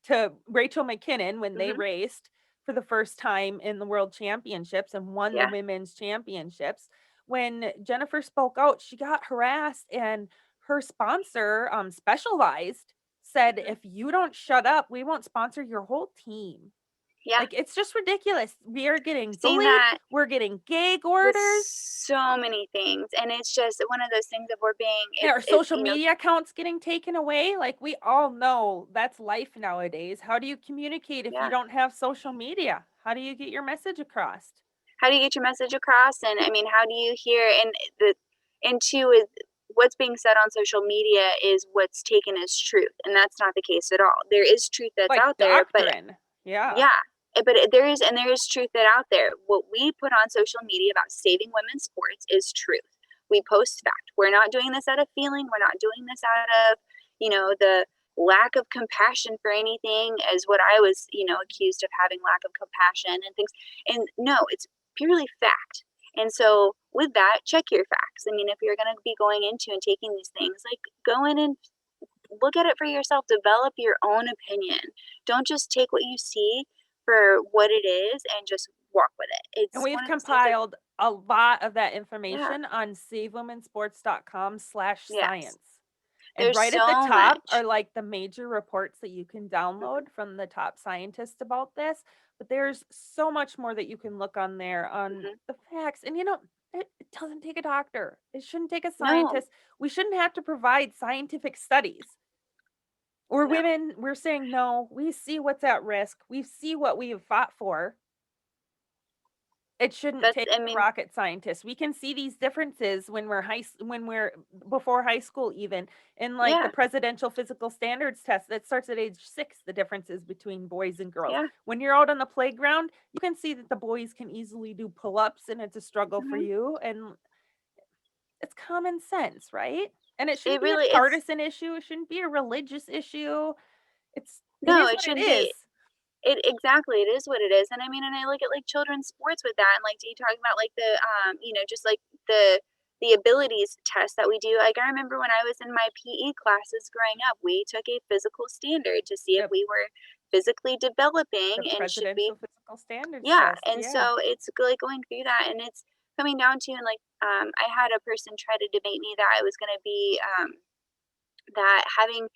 to Rachel McKinnon when they Mhm. raced for the first time in the world championships and won the Yeah. women's championships. When Jennifer spoke out, she got harassed, and her sponsor, Specialized, said, Mhm. "If you don't shut up, we won't sponsor your whole team." Yeah. Like, it's just ridiculous. We are getting Seen bullied. that We're getting gag with orders. so many things, and it's just one of those things of we're being Yeah, our it's, social you know, media accounts getting taken away. Like, we all know that's life nowadays. How do you communicate if you yeah. don't have social media? How do you get your message across? How do you get your message across? And I mean, how do you hear the and two is what's being said on social media is what's taken as truth, and that's not the case at all. There is truth that's Like out there, but doctrine. Yeah. yeah, there is truth that out there. What we put on social media about saving women's sports is truth. We post fact. We're not doing this out of feeling. We're not doing this out of, the lack of compassion for anything as what I was, accused of having lack of compassion and things. And no, it's purely fact. And so with that, check your facts. I mean, if you're going to be going into and taking these things, like go in and look at it for yourself, develop your own opinion. Don't just take what you see for what it is and just walk with it. And It's we've one of those things of compiled a lot of that yeah, information on yes. savewomensports.com/science. And There's right at the so top are much. like the major reports that you can Mhm, download from the top scientists about this. But there's so much more that you can look on there on mhm. the facts. And it doesn't take a doctor, it shouldn't take a No, scientist. We shouldn't have to provide scientific studies. We're no. women, we're saying no, we see what's at risk, we see what we have fought for. It shouldn't That's take I a mean, rocket scientist. We can see these differences when we're before high school even, in, like, the yeah, presidential physical standards test that starts at age 6, the differences between boys and girls. yeah. When you're out on the playground, you can see that the boys can easily do pull-ups, and it's a struggle for Mhm. you, and it's common sense, right? And it It shouldn't be a really it's partisan issue, it shouldn't be a religious issue. It no, is it what it shouldn't be. is. It exactly, it is what it is, and I mean, and I look at, like, children's sports with that, and, like, do you talk about, like, just, like, the abilities test that we do, like, I remember when I was in my PE classes growing up, we took a physical standard to see if The we were physically the developing and should we presidential physical standards yeah, test, and yeah. so it's like, going through that, and it's coming down to and, like, I had a person try to debate me that I was gonna be, that having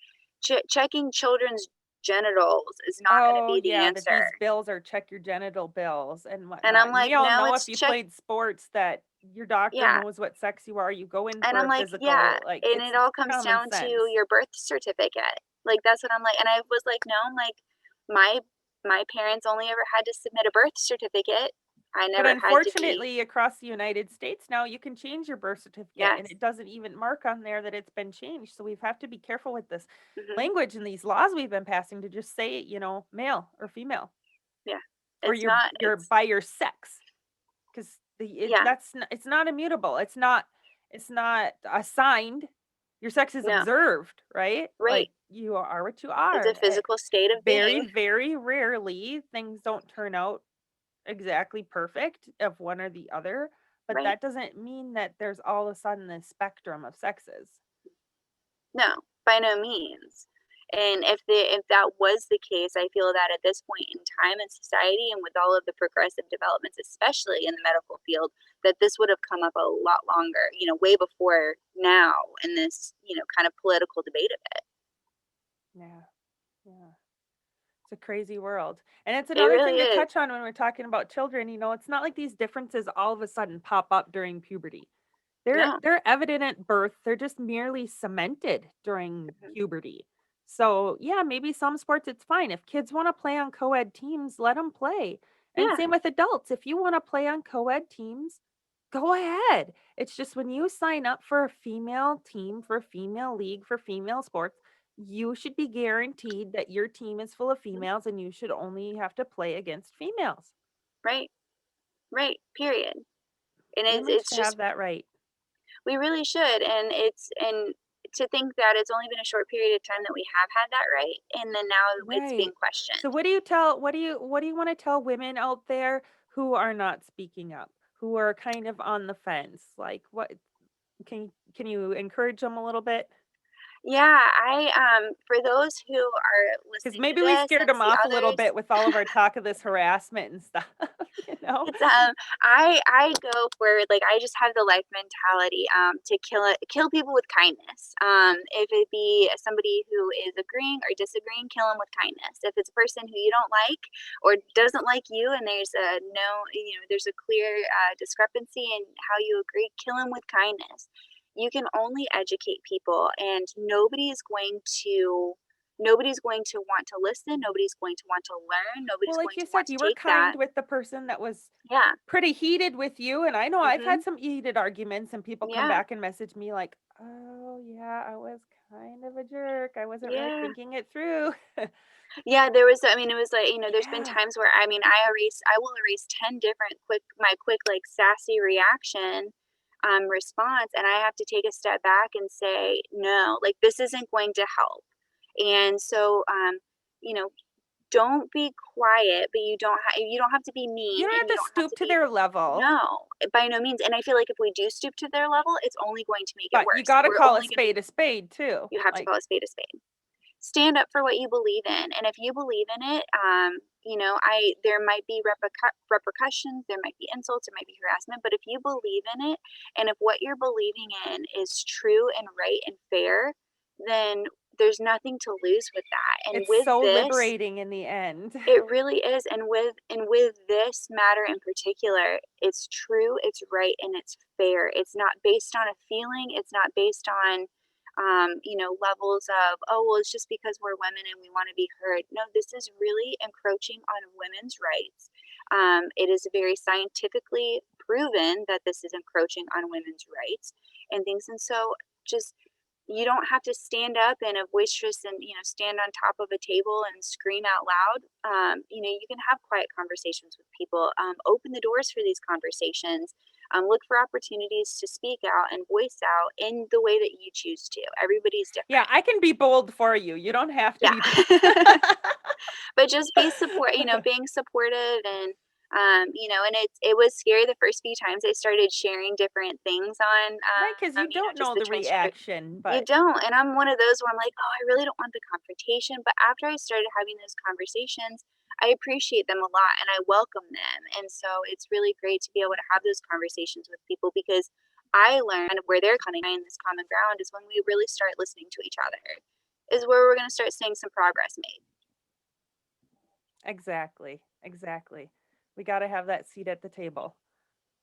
checking children's genitals is not gonna Oh, be the yeah, that answer. these bills are check your genital bills and And whatnot, I'm and like, we all "No, know if it's you check." played sports that your doctor Yeah, knows what sex you are, you go in and for I'm a like, "Yeah," physical, like, and it's it all comes common down to sense. your birth certificate. Like, that's what I'm like and I was like, "No," I'm like, "My my parents only ever had to submit a birth certificate. I But never had to be." unfortunately, across the United States now, you can change your birth certificate, and Yes. it doesn't even mark on there that it's been changed, so we have to be careful with this Mhm. language and these laws we've been passing to just say, male or female, Yeah. or It's you're by your sex. 'Cause yeah. it's not immutable, it's not assigned, your sex is No. observed, right? Right. Like, you are what you It's a are, physical state of very, being. very rarely, things don't turn out exactly perfect of one or the other, but right? that doesn't mean that there's all of a sudden this spectrum of sexes. No, by no means. And if that was the case, I feel that at this point in time in society and with all of the progressive developments, especially in the medical field, that this would have come up a lot longer, way before now in this, kind of political debate of it. Yeah. Yeah. It's a crazy world. And it's It another really thing to is. touch on when we're talking about children. It's not like these differences all of a sudden pop up during puberty. They're No. they're evident at birth. They're just merely cemented during Mhm. puberty. So, yeah, maybe some sports it's fine. If kids want to play on co-ed teams, let them play. And Yeah, same with adults. If you want to play on co-ed teams, go ahead. It's just when you sign up for a female team, for a female league, for female sports, you should be guaranteed that your team is full of mhm, females and you should only have to play against females. right, right, period. And Women it's should just have that right. we really should, and to think that it's only been a short period of time that we have had that right, and then now it's being Right. So questioned. what do you want to tell women out there who are not speaking up, who are kind of on the fence? Like what can you encourage them a little bit? Yeah, for those who are Cuz listening to maybe we this scared and them see off a little others, bit with all of our talk of this harassment and stuff, you know? it's, I go for, like, I just have the life mentality, to kill people with kindness. If it be somebody who is agreeing or disagreeing, kill them with kindness. If it's a person who you don't like or doesn't like you and there's a no, there's a clear, discrepancy in how you agree, kill them with kindness. You can only educate people, and nobody's going to want to listen, nobody's going to want to learn, Well, nobody's like going you to want said, to you were take that. kind with the person that was Yeah. pretty heated with you, and I know I've had Mhm. some heated arguments and people come Yeah. back and message me like, "Oh, yeah, I was kind of a jerk. I wasn't really Yeah. thinking it through." Yeah, there was I mean, it was like, there's been Yeah. times where, I will erase 10 different quick, like, sassy reaction, response, and I have to take a step back and say, "No, like, this isn't going to help." And so, you know, don't be quiet, but you don't have to be You mean, don't and you have to don't have stoop to to be. their level, No, by no means, and I feel like if we do stoop to their level, it's only going to make it but you worse. got to We're call only gonna a spade too. You have to Like, call a spade a spade. Stand up for what you believe in, and if you believe in it, I there might be repercussions, there might be insults, there might be harassment, but if you believe in it, and if what you're believing in is true and right and fair, then there's nothing to lose with that. And it's with so this, liberating in the end. it really is, and with this matter in particular, it's true, it's right, and it's fair. It's not based on a feeling, it's not based on, levels of, "Oh, well, it's just because we're women and we wanna be heard." No, this is really encroaching on women's rights. It is very scientifically proven that this is encroaching on women's rights and things, and so just you don't have to stand up and a boisterous and stand on top of a table and scream out loud. You can have quiet conversations with people. Open the doors for these conversations. Look for opportunities to speak out and voice out in the way that you choose to. Everybody's Yeah, different. I can be bold for you. You don't have to Yeah. be bold. But just being supportive and and it was scary the first few times I started sharing different things on Right, cuz you don't just know the the transgender. reaction, You but don't, and I'm one of those where I'm like, "Oh, I really don't want the confrontation," but after I started having those conversations, I appreciate them a lot and I welcome them, and so it's really great to be able to have those conversations with people because I learned kind of where they're coming in this common ground is when we really start listening to each other, is where we're gonna start seeing some progress made. exactly. Exactly. We got to have that seat at the table.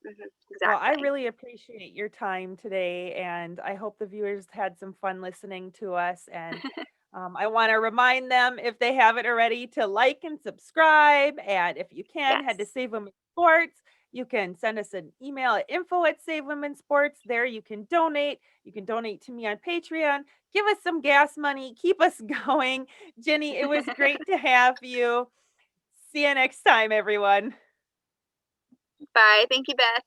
Mhm, Well, I exactly. really appreciate your time today, and I hope the viewers had some fun listening to us. And I want to remind them, if they haven't already, to like and subscribe. And if you can, head to Yes. Save Women's Sports. You can send us an email at info@Save Women's Sports. There you can donate. You can donate to me on Patreon. Give us some gas money. Keep us going. Jenny, it was great to have you. See you next time, everyone. Bye. Thank you, Beth.